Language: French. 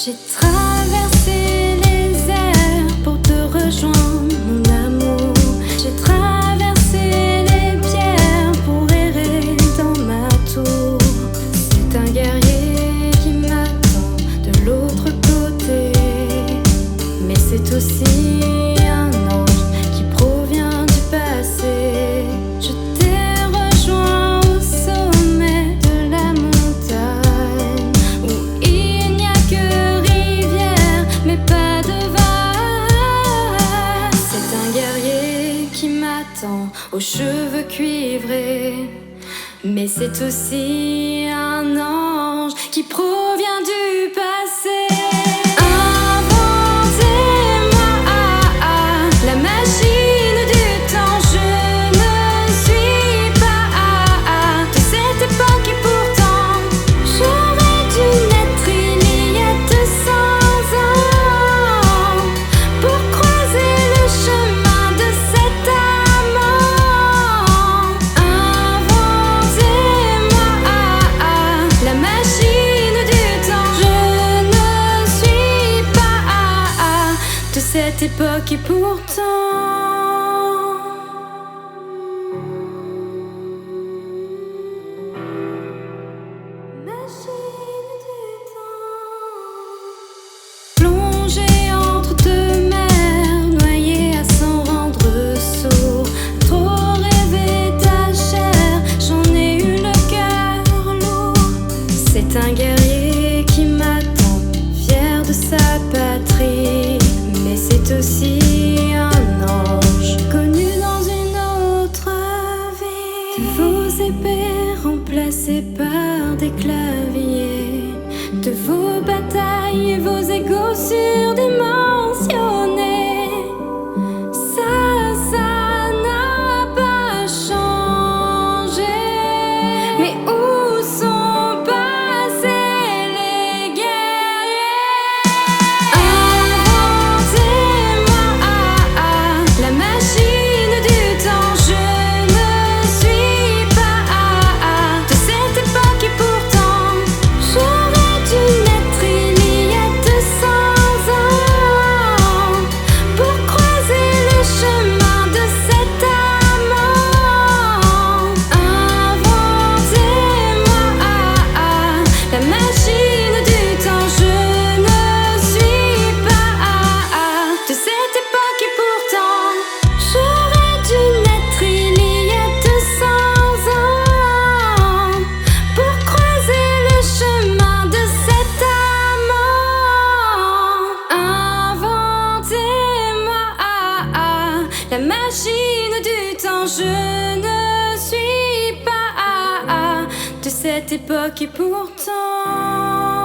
J'ai traversé les airs pour te rejoindre, mon amour. J'ai traversé les pierres pour errer dans ma tour. C'est un guerrier qui m'attend de l'autre côté, mais c'est aussi un ange qui provient du passé. Je t'ai rejoint au sommet de la montagne où il n'y a que rivière mais pas de vagues. C'est un guerrier qui m'attend aux cheveux cuivrés, mais c'est aussi un ange qui provient du passé. Cette époque et pourtant machine du temps. Plongée entre deux mers, noyée à s'en rendre sourd. Trop rêvé ta chair, j'en ai eu le cœur lourd. C'est un guerrier qui m'attend, fier de sa patrie. Mais c'est aussi un ange connu dans une autre vie. De vos épées remplacées par des claviers, de vos batailles et vos égos surdimensionnés. Ça n'a pas changé. Mais où sont passés les guerriers? La machine du temps, je ne suis pas de cette époque et pourtant